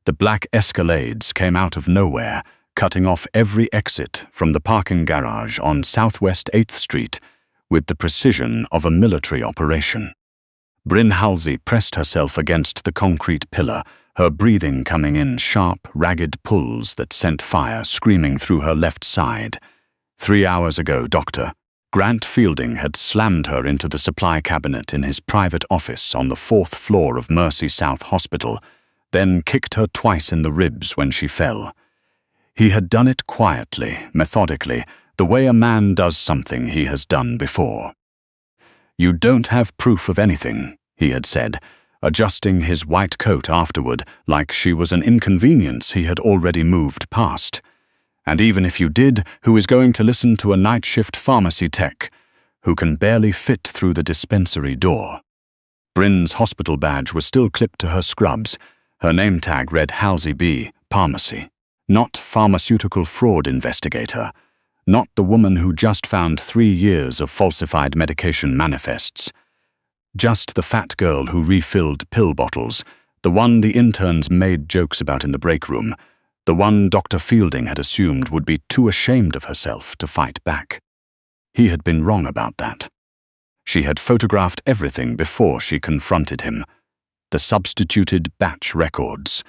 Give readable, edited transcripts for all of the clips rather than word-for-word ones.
The black Escalades came out of nowhere, cutting off every exit from the parking garage on Southwest 8th Street with the precision of a military operation. Brynn Halsey pressed herself against the concrete pillar, her breathing coming in sharp, ragged pulls that sent fire screaming through her left side. 3 hours ago, Dr. Grant Fielding had slammed her into the supply cabinet in his private office on the 4th floor of Mercy South Hospital, then kicked her twice in the ribs when she fell. He had done it quietly, methodically, the way a man does something he has done before. "You don't have proof of anything," he had said, adjusting his white coat afterward like she was an inconvenience he had already moved past. "And even if you did, who is going to listen to a night shift pharmacy tech who can barely fit through the dispensary door?" Brynn's hospital badge was still clipped to her scrubs. Her name tag read Halsey B., Pharmacy. Not pharmaceutical fraud investigator. Not the woman who just found 3 years of falsified medication manifests. Just the fat girl who refilled pill bottles, the one the interns made jokes about in the break room, the one Dr. Fielding had assumed would be too ashamed of herself to fight back. He had been wrong about that. She had photographed everything before she confronted him. The substituted batch records,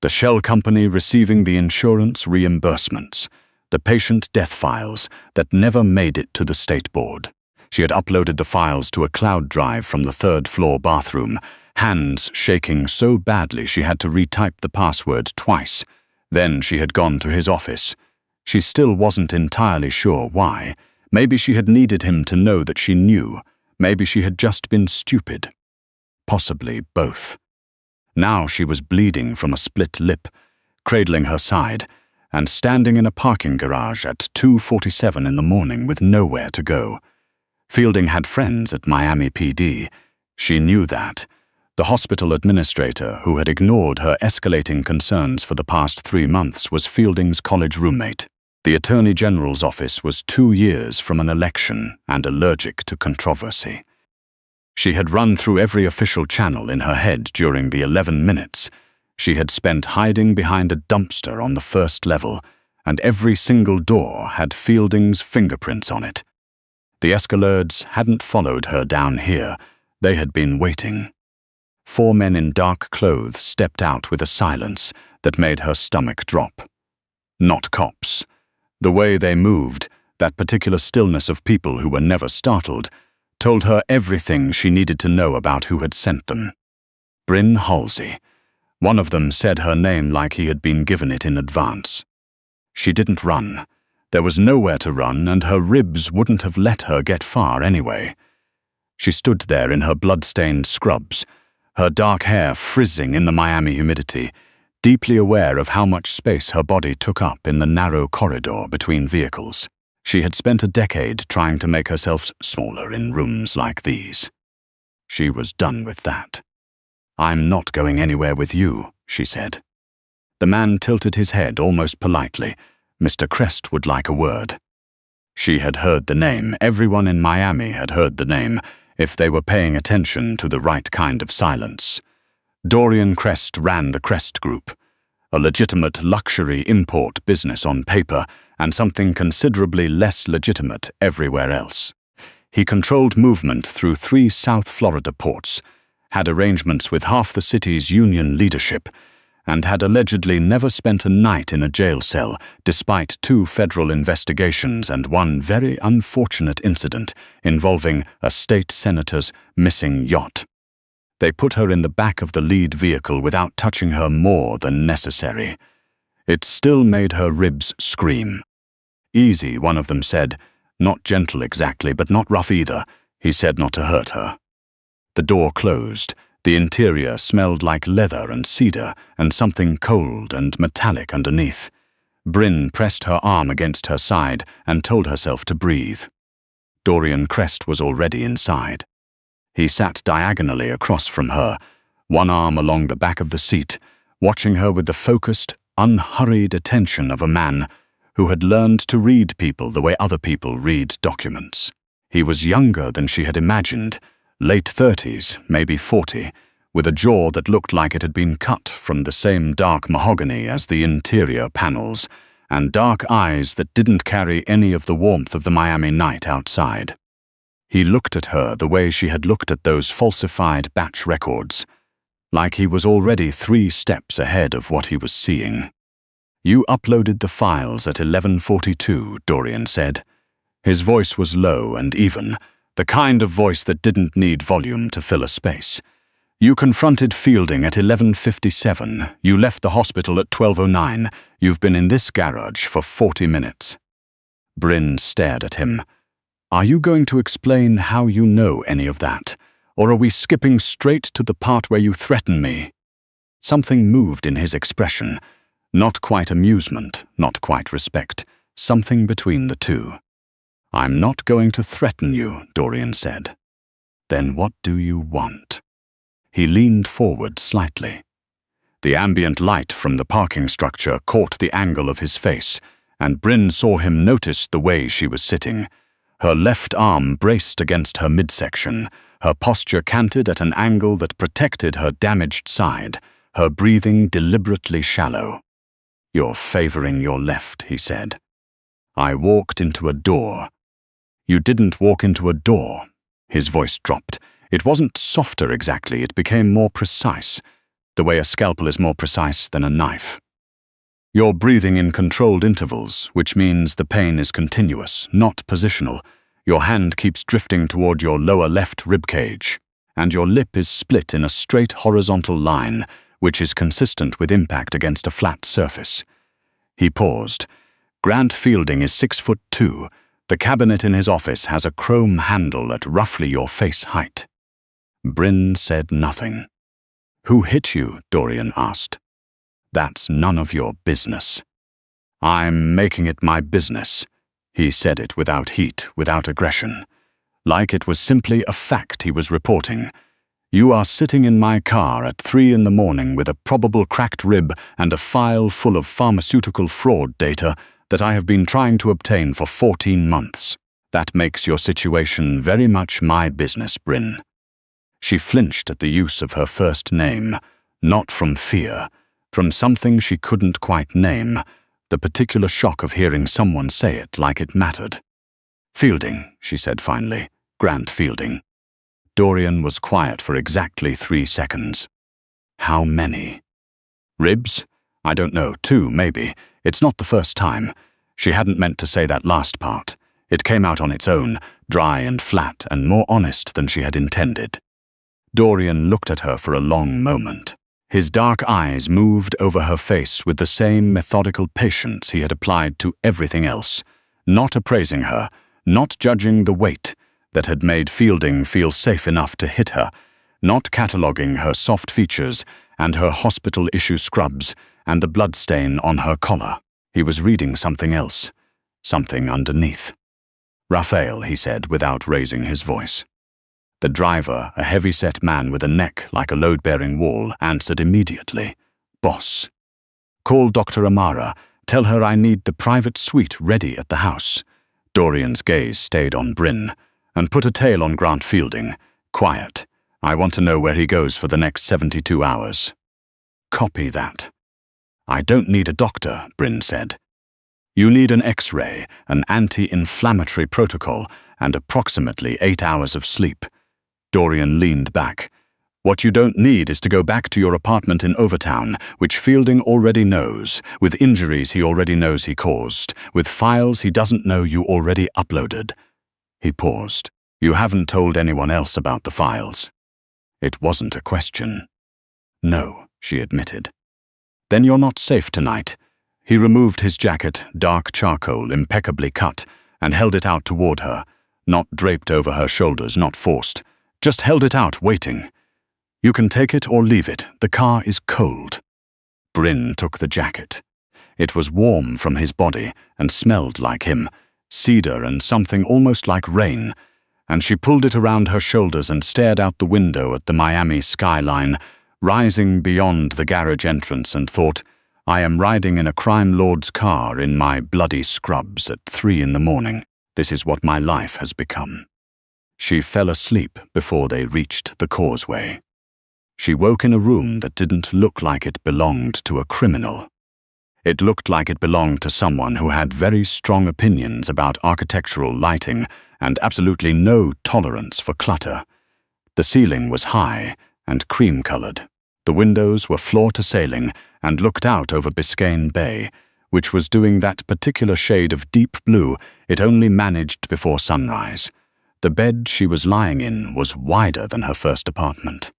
the shell company receiving the insurance reimbursements, the patient death files that never made it to the state board. She had uploaded the files to a cloud drive from the 3rd floor bathroom, hands shaking so badly she had to retype the password twice. Then she had gone to his office. She still wasn't entirely sure why. Maybe she had needed him to know that she knew. Maybe she had just been stupid. Possibly both. Now she was bleeding from a split lip, cradling her side, and standing in a parking garage at 2:47 in the morning with nowhere to go. Fielding had friends at Miami PD. She knew that. The hospital administrator, who had ignored her escalating concerns for the past 3 months, was Fielding's college roommate. The Attorney General's office was 2 years from an election and allergic to controversy. She had run through every official channel in her head during the 11 minutes. She had spent hiding behind a dumpster on the 1st level, and every single door had Fielding's fingerprints on it. The Escalades hadn't followed her down here. They had been waiting. 4 men in dark clothes stepped out with a silence that made her stomach drop. Not cops. The way they moved, that particular stillness of people who were never startled, told her everything she needed to know about who had sent them. Brynn Halsey. One of them said her name like he had been given it in advance. She didn't run. There was nowhere to run, and her ribs wouldn't have let her get far anyway. She stood there in her blood-stained scrubs, her dark hair frizzing in the Miami humidity, deeply aware of how much space her body took up in the narrow corridor between vehicles. She had spent a decade trying to make herself smaller in rooms like these. She was done with that. "I'm not going anywhere with you," she said. The man tilted his head almost politely. Mr. Crest would like a word. She had heard the name. Everyone in Miami had heard the name, if they were paying attention to the right kind of silence. Dorian Crest ran the Crest Group, a legitimate luxury import business on paper, and something considerably less legitimate everywhere else. He controlled movement through 3 South Florida ports, had arrangements with half the city's union leadership, and had allegedly never spent a night in a jail cell, despite 2 federal investigations and 1 very unfortunate incident involving a state senator's missing yacht. They put her in the back of the lead vehicle without touching her more than necessary. It still made her ribs scream. "Easy," one of them said. Not gentle exactly, but not rough either. He said not to hurt her. The door closed. The interior smelled like leather and cedar and something cold and metallic underneath. Brynn pressed her arm against her side and told herself to breathe. Dorian Crest was already inside. He sat diagonally across from her, one arm along the back of the seat, watching her with the focused, unhurried attention of a man who had learned to read people the way other people read documents. He was younger than she had imagined, late 30s, maybe 40, with a jaw that looked like it had been cut from the same dark mahogany as the interior panels, and dark eyes that didn't carry any of the warmth of the Miami night outside. He looked at her the way she had looked at those falsified batch records, like he was already 3 steps ahead of what he was seeing. "You uploaded the files at 11:42, Dorian said. His voice was low and even, the kind of voice that didn't need volume to fill a space. "You confronted Fielding at 11:57. You left the hospital at 12:09. You've been in this garage for 40 minutes. Brynn stared at him. "Are you going to explain how you know any of that? Or are we skipping straight to the part where you threaten me?" Something moved in his expression. Not quite amusement, not quite respect. Something between the two. "I'm not going to threaten you," Dorian said. "Then what do you want?" He leaned forward slightly. The ambient light from the parking structure caught the angle of his face, and Brynn saw him notice the way she was sitting. Her left arm braced against her midsection, her posture canted at an angle that protected her damaged side, her breathing deliberately shallow. "You're favoring your left," he said. "I walked into a door." "You didn't walk into a door." His voice dropped. It wasn't softer exactly, it became more precise, the way a scalpel is more precise than a knife. "You're breathing in controlled intervals, which means the pain is continuous, not positional. Your hand keeps drifting toward your lower left ribcage, and your lip is split in a straight horizontal line, which is consistent with impact against a flat surface." He paused. "Grant Fielding is 6'2". The cabinet in his office has a chrome handle at roughly your face height." Brynn said nothing. "Who hit you?" Dorian asked. "That's none of your business." "I'm making it my business." He said it without heat, without aggression. Like it was simply a fact he was reporting. "You are sitting in my car at 3 in the morning with a probable cracked rib and a file full of pharmaceutical fraud data that I have been trying to obtain for 14 months. That makes your situation very much my business, Brynn." She flinched at the use of her first name, not from fear, from something she couldn't quite name, the particular shock of hearing someone say it like it mattered. "Fielding," she said finally. "Grant Fielding." Dorian was quiet for exactly 3 seconds. "How many?" "Ribs? I don't know, 2 maybe. It's not the first time." She hadn't meant to say that last part. It came out on its own, dry and flat and more honest than she had intended. Dorian looked at her for a long moment. His dark eyes moved over her face with the same methodical patience he had applied to everything else, not appraising her, not judging the weight that had made Fielding feel safe enough to hit her, not cataloguing her soft features and her hospital-issue scrubs and the bloodstain on her collar. He was reading something else, something underneath. "Raphael," he said without raising his voice. The driver, a heavy-set man with a neck like a load-bearing wall, answered immediately. "Boss." "Call Dr. Amara. Tell her I need the private suite ready at the house." Dorian's gaze stayed on Brynn. "And put a tail on Grant Fielding. Quiet. I want to know where he goes for the next 72 hours. "Copy that." "I don't need a doctor," Brynn said. "You need an X-ray, an anti-inflammatory protocol, and approximately 8 hours of sleep." Dorian leaned back. "What you don't need is to go back to your apartment in Overtown, which Fielding already knows, with injuries he already knows he caused, with files he doesn't know you already uploaded." He paused. "You haven't told anyone else about the files." It wasn't a question. "No," she admitted. "Then you're not safe tonight." He removed his jacket, dark charcoal, impeccably cut, and held it out toward her, not draped over her shoulders, not forced. Just held it out, waiting. "You can take it or leave it. The car is cold." Brynn took the jacket. It was warm from his body and smelled like him, cedar and something almost like rain, and she pulled it around her shoulders and stared out the window at the Miami skyline, rising beyond the garage entrance, and thought, "I am riding in a crime lord's car in my bloody scrubs at 3 in the morning. This is what my life has become." She fell asleep before they reached the causeway. She woke in a room that didn't look like it belonged to a criminal. It looked like it belonged to someone who had very strong opinions about architectural lighting and absolutely no tolerance for clutter. The ceiling was high and cream-colored. The windows were floor-to-ceiling and looked out over Biscayne Bay, which was doing that particular shade of deep blue it only managed before sunrise. The bed she was lying in was wider than her first apartment.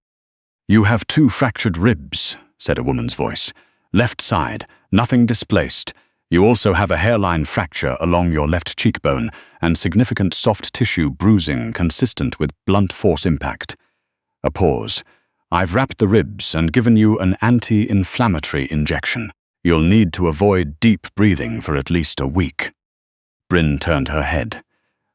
"You have 2 fractured ribs," said a woman's voice. "Left side, nothing displaced. You also have a hairline fracture along your left cheekbone and significant soft tissue bruising consistent with blunt force impact." A pause. "I've wrapped the ribs and given you an anti-inflammatory injection. You'll need to avoid deep breathing for at least a week." Brynn turned her head.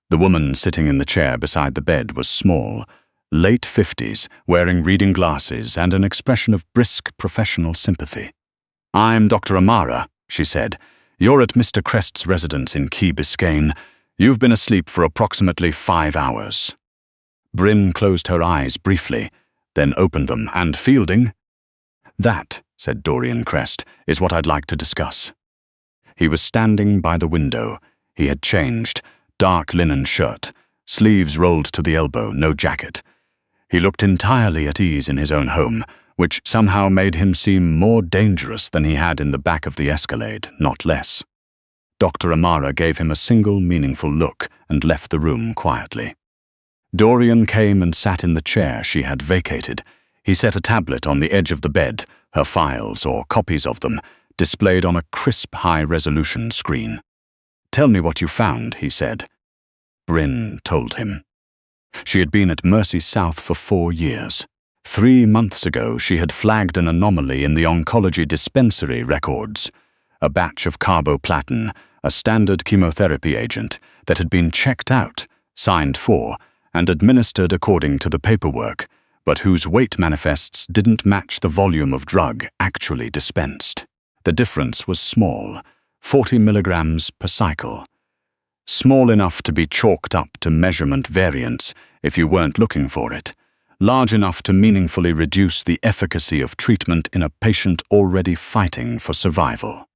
The woman sitting in the chair beside the bed was small, late 50s, wearing reading glasses and an expression of brisk professional sympathy. "I'm Dr. Amara," she said. "You're at Mr. Crest's residence in Key Biscayne. You've been asleep for approximately 5 hours." Brynn closed her eyes briefly, then opened them, and Fielding? "That," said Dorian Crest, "is what I'd like to discuss." He was standing by the window. He had changed, dark linen shirt, sleeves rolled to the elbow, no jacket. He looked entirely at ease in his own home, which somehow made him seem more dangerous than he had in the back of the Escalade, not less. Dr. Amara gave him a single meaningful look and left the room quietly. Dorian came and sat in the chair she had vacated. He set a tablet on the edge of the bed, her files, or copies of them, displayed on a crisp high-resolution screen. "Tell me what you found," he said. Brynn told him. She had been at Mercy South for 4 years. 3 months ago, she had flagged an anomaly in the oncology dispensary records, a batch of carboplatin, a standard chemotherapy agent that had been checked out, signed for, and administered according to the paperwork, but whose weight manifests didn't match the volume of drug actually dispensed. The difference was small, 40 milligrams per cycle. Small enough to be chalked up to measurement variance if you weren't looking for it, large enough to meaningfully reduce the efficacy of treatment in a patient already fighting for survival.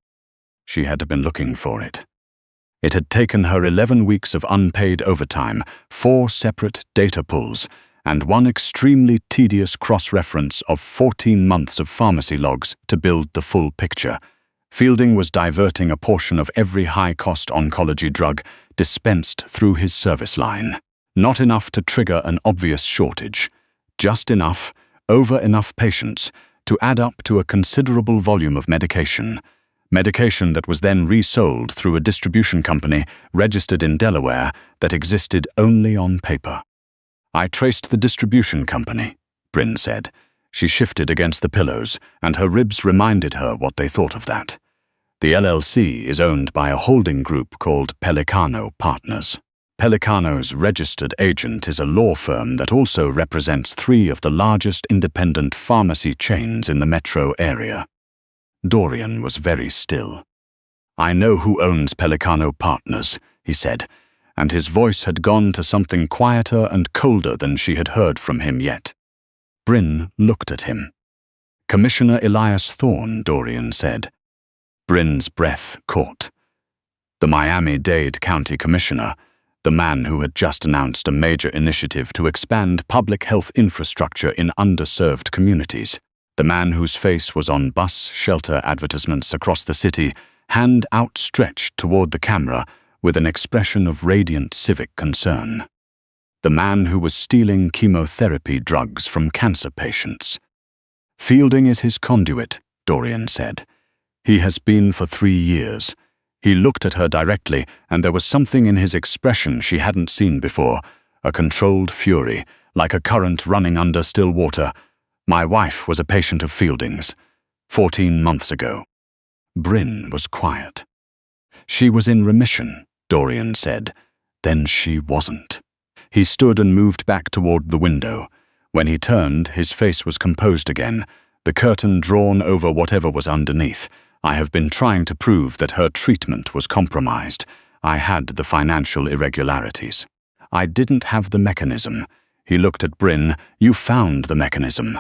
She had been looking for it. It had taken her 11 weeks of unpaid overtime, 4 separate data pulls, and 1 extremely tedious cross-reference of 14 months of pharmacy logs to build the full picture. Fielding was diverting a portion of every high-cost oncology drug dispensed through his service line. Not enough to trigger an obvious shortage. Just enough, over enough patients, to add up to a considerable volume of medication. Medication that was then resold through a distribution company registered in Delaware that existed only on paper. "I traced the distribution company," Brynn said. She shifted against the pillows, and her ribs reminded her what they thought of that. "The LLC is owned by a holding group called Pelicano Partners. Pelicano's registered agent is a law firm that also represents 3 of the largest independent pharmacy chains in the metro area." Dorian was very still. "I know who owns Pelicano Partners," he said, and his voice had gone to something quieter and colder than she had heard from him yet. Brynn looked at him. "Commissioner Elias Thorne," Dorian said. Brynn's breath caught. The Miami-Dade County Commissioner, the man who had just announced a major initiative to expand public health infrastructure in underserved communities, the man whose face was on bus shelter advertisements across the city, hand outstretched toward the camera with an expression of radiant civic concern. The man who was stealing chemotherapy drugs from cancer patients. "Fielding is his conduit," Dorian said. "He has been for 3 years. He looked at her directly, and there was something in his expression she hadn't seen before, a controlled fury, like a current running under still water. My wife was a patient of Fielding's 14 months ago." Brynn was quiet. "She was in remission," Dorian said. Then she wasn't. He stood and moved back toward the window. When he turned, his face was composed again, the curtain drawn over whatever was underneath. "I have been trying to prove that her treatment was compromised. I had the financial irregularities. I didn't have the mechanism." He looked at Brynn. "You found the mechanism."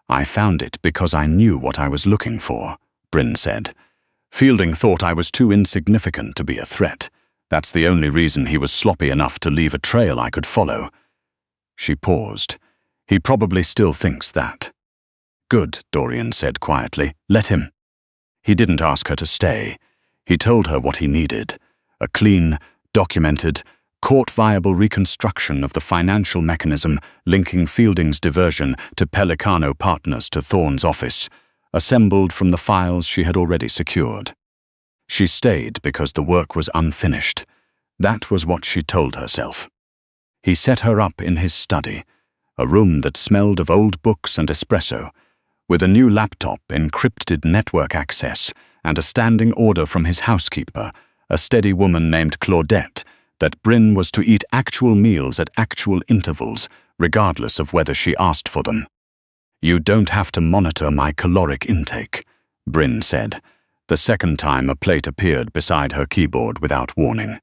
I found it because I knew what I was looking for, Brynn said. Fielding thought I was too insignificant to be a threat. That's the only reason he was sloppy enough to leave a trail I could follow. She paused. He probably still thinks that. Good, Dorian said quietly. Let him. He didn't ask her to stay. He told her what he needed. A clean, documented, court-viable reconstruction of the financial mechanism linking Fielding's diversion to Pelicano Partners to Thorne's office, assembled from the files she had already secured. She stayed because the work was unfinished. That was what she told herself. He set her up in his study, a room that smelled of old books and espresso, with a new laptop, encrypted network access, and a standing order from his housekeeper, a steady woman named Claudette, that Brynn was to eat actual meals at actual intervals, regardless of whether she asked for them. You don't have to monitor my caloric intake, Brynn said, the second time a plate appeared beside her keyboard without warning.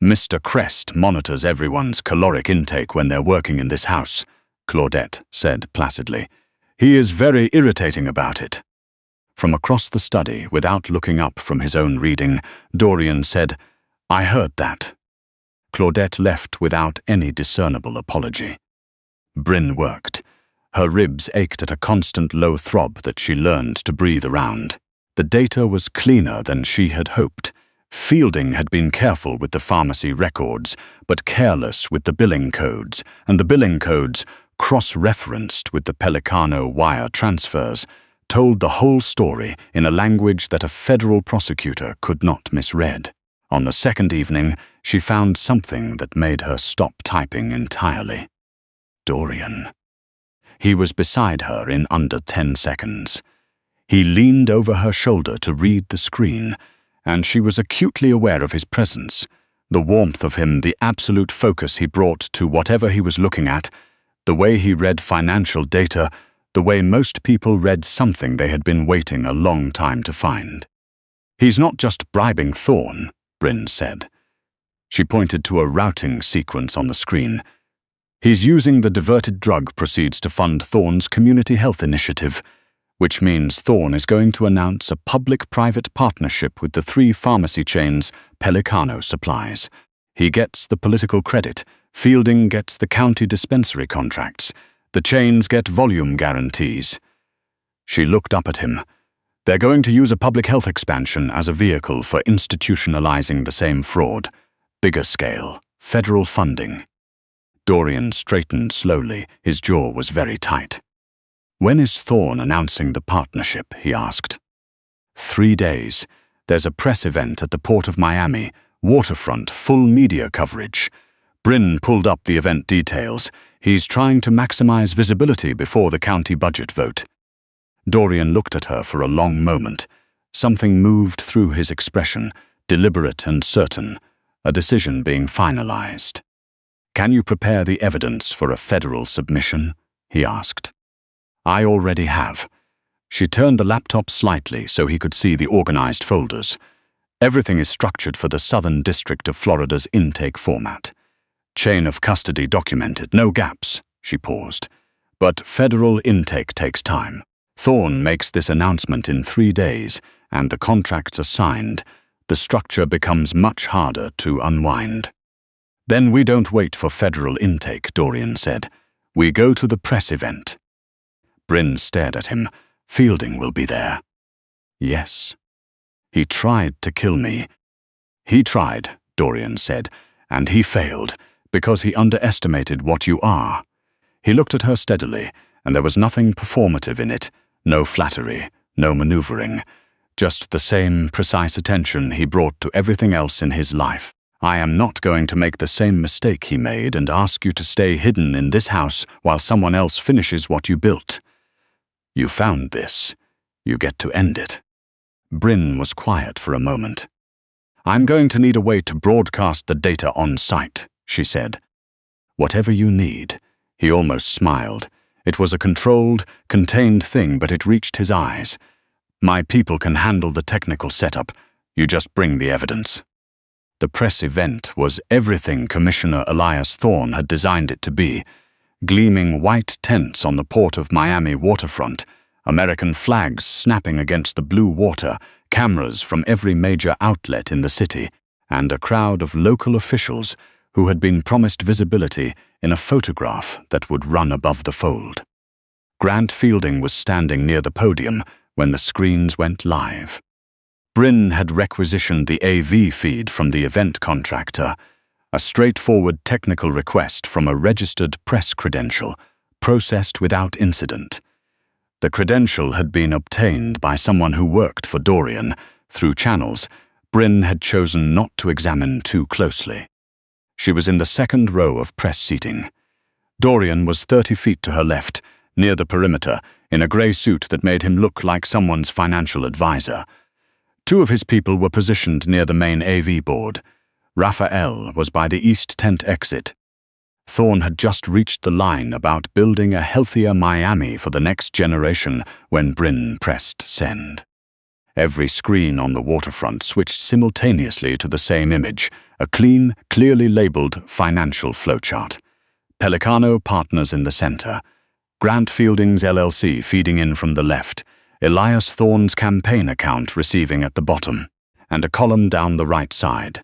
Mr. Crest monitors everyone's caloric intake when they're working in this house, Claudette said placidly. He is very irritating about it. From across the study, without looking up from his own reading, Dorian said, I heard that. Claudette left without any discernible apology. Brynn worked. Her ribs ached at a constant low throb that she learned to breathe around. The data was cleaner than she had hoped. Fielding had been careful with the pharmacy records, but careless with the billing codes, and the billing codes, cross-referenced with the Pelicano wire transfers, told the whole story in a language that a federal prosecutor could not misread. On the second evening, she found something that made her stop typing entirely. Dorian. He was beside her in under 10 seconds. He leaned over her shoulder to read the screen, and she was acutely aware of his presence, the warmth of him, the absolute focus he brought to whatever he was looking at, the way he read financial data, the way most people read something they had been waiting a long time to find. He's not just bribing Thorne, Brynn said. She pointed to a routing sequence on the screen. He's using the diverted drug proceeds to fund Thorne's community health initiative, which means Thorne is going to announce a public-private partnership with the 3 pharmacy chains Pelicano supplies. He gets the political credit, Fielding gets the county dispensary contracts, the chains get volume guarantees. She looked up at him. They're going to use a public health expansion as a vehicle for institutionalizing the same fraud. Bigger scale, federal funding. Dorian straightened slowly, his jaw was very tight. When is Thorne announcing the partnership, he asked. 3 days. There's a press event at the Port of Miami, waterfront, full media coverage. Brynn pulled up the event details. He's trying to maximize visibility before the county budget vote. Dorian looked at her for a long moment. Something moved through his expression, deliberate and certain, a decision being finalized. Can you prepare the evidence for a federal submission? He asked. I already have. She turned the laptop slightly so he could see the organized folders. Everything is structured for the Southern District of Florida's intake format. Chain of custody documented, no gaps, she paused. But federal intake takes time. Thorne makes this announcement in 3 days, and the contracts are signed. The structure becomes much harder to unwind. Then we don't wait for federal intake, Dorian said. We go to the press event. Brynn stared at him. Fielding will be there. Yes. He tried to kill me. He tried, Dorian said, and he failed, because he underestimated what you are. He looked at her steadily, and there was nothing performative in it, no flattery, no maneuvering, just the same precise attention he brought to everything else in his life. I am not going to make the same mistake he made and ask you to stay hidden in this house while someone else finishes what you built. You found this. You get to end it. Brynn was quiet for a moment. I'm going to need a way to broadcast the data on site, she said. Whatever you need. He almost smiled. It was a controlled, contained thing, but it reached his eyes. My people can handle the technical setup. You just bring the evidence. The press event was everything Commissioner Elias Thorne had designed it to be. Gleaming white tents on the Port of Miami waterfront, American flags snapping against the blue water, cameras from every major outlet in the city, and a crowd of local officials who had been promised visibility in a photograph that would run above the fold. Grant Fielding was standing near the podium when the screens went live. Brynn had requisitioned the AV feed from the event contractor, a straightforward technical request from a registered press credential, processed without incident. The credential had been obtained by someone who worked for Dorian through channels Brynn had chosen not to examine too closely. She was in the second row of press seating. Dorian was 30 feet to her left, near the perimeter, in a grey suit that made him look like someone's financial advisor. Two of his people were positioned near the main AV board. Raphael was by the east tent exit. Thorne had just reached the line about building a healthier Miami for the next generation when Brynn pressed send. Every screen on the waterfront switched simultaneously to the same image, a clean, clearly labeled financial flowchart. Pelicano Partners in the center, Grant Fielding's LLC feeding in from the left, Elias Thorne's campaign account receiving at the bottom, and a column down the right side.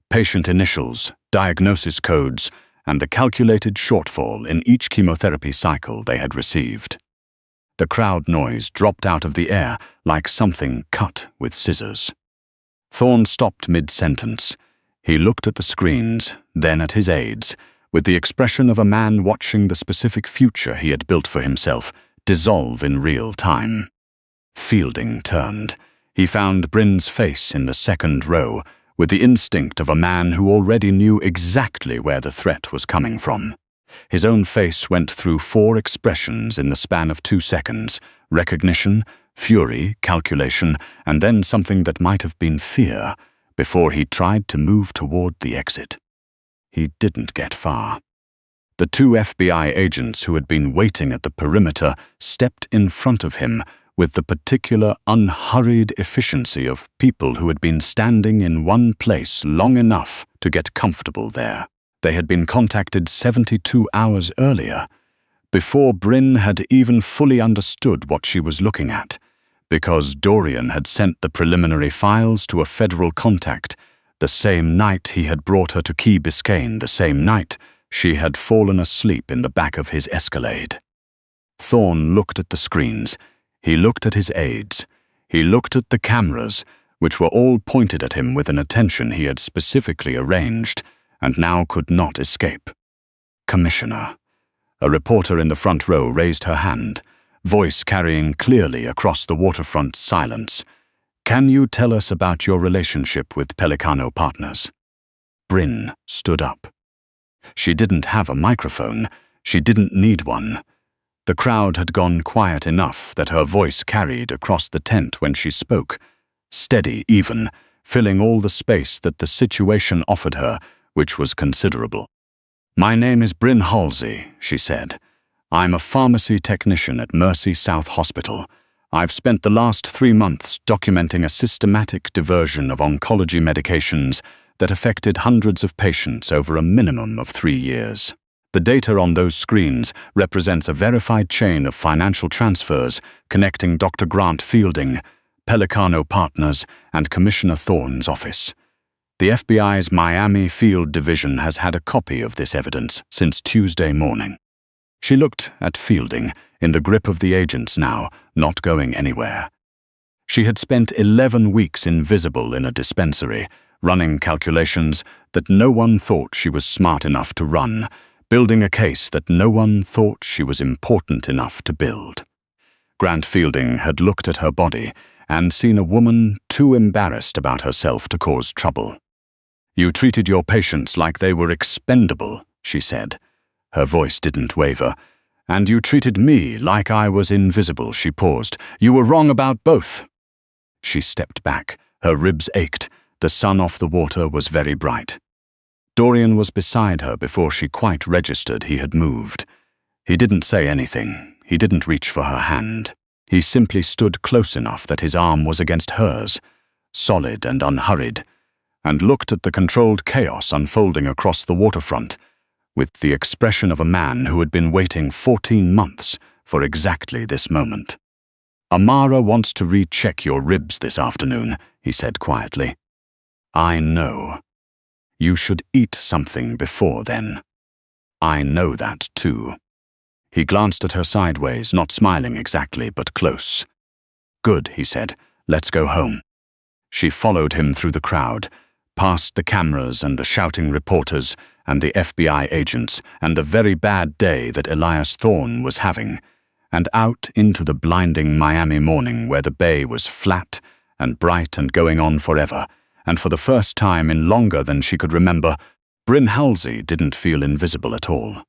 Patient initials, diagnosis codes, and the calculated shortfall in each chemotherapy cycle they had received. The crowd noise dropped out of the air like something cut with scissors. Thorne stopped mid-sentence. He looked at the screens, then at his aides, with the expression of a man watching the specific future he had built for himself dissolve in real time. Fielding turned. He found Brynn's face in the second row, with the instinct of a man who already knew exactly where the threat was coming from. His own face went through 4 expressions in the span of 2 seconds: recognition, fury, calculation, and then something that might have been fear, before he tried to move toward the exit. He didn't get far. The 2 FBI agents who had been waiting at the perimeter stepped in front of him with the particular unhurried efficiency of people who had been standing in one place long enough to get comfortable there. They had been contacted 72 hours earlier, before Brynn had even fully understood what she was looking at, because Dorian had sent the preliminary files to a federal contact the same night he had brought her to Key Biscayne, the same night she had fallen asleep in the back of his Escalade. Thorne looked at the screens. He looked at his aides. He looked at the cameras, which were all pointed at him with an attention he had specifically arranged, and now could not escape. Commissioner. A reporter in the front row raised her hand, voice carrying clearly across the waterfront silence. Can you tell us about your relationship with Pelicano Partners? Brynn stood up. She didn't have a microphone. She didn't need one. The crowd had gone quiet enough that her voice carried across the tent when she spoke, steady even, filling all the space that the situation offered her, which was considerable. My name is Brynn Halsey, she said. I'm a pharmacy technician at Mercy South Hospital. I've spent the last 3 months documenting a systematic diversion of oncology medications that affected hundreds of patients over a minimum of 3 years. The data on those screens represents a verified chain of financial transfers connecting Dr. Grant Fielding, Pelicano Partners, and Commissioner Thorne's office. The FBI's Miami Field Division has had a copy of this evidence since Tuesday morning. She looked at Fielding, in the grip of the agents now, not going anywhere. She had spent 11 weeks invisible in a dispensary, running calculations that no one thought she was smart enough to run, building a case that no one thought she was important enough to build. Grant Fielding had looked at her body and seen a woman too embarrassed about herself to cause trouble. You treated your patients like they were expendable, she said. Her voice didn't waver. And you treated me like I was invisible, she paused. You were wrong about both. She stepped back. Her ribs ached. The sun off the water was very bright. Dorian was beside her before she quite registered he had moved. He didn't say anything. He didn't reach for her hand. He simply stood close enough that his arm was against hers, solid and unhurried, and looked at the controlled chaos unfolding across the waterfront, with the expression of a man who had been waiting 14 months for exactly this moment. "Amara wants to recheck your ribs this afternoon," he said quietly. "I know. You should eat something before then. I know that too." He glanced at her sideways, not smiling exactly, but close. "Good," he said. "Let's go home." She followed him through the crowd, past the cameras and the shouting reporters and the FBI agents and the very bad day that Elias Thorne was having, and out into the blinding Miami morning where the bay was flat and bright and going on forever, and for the first time in longer than she could remember, Brynn Halsey didn't feel invisible at all.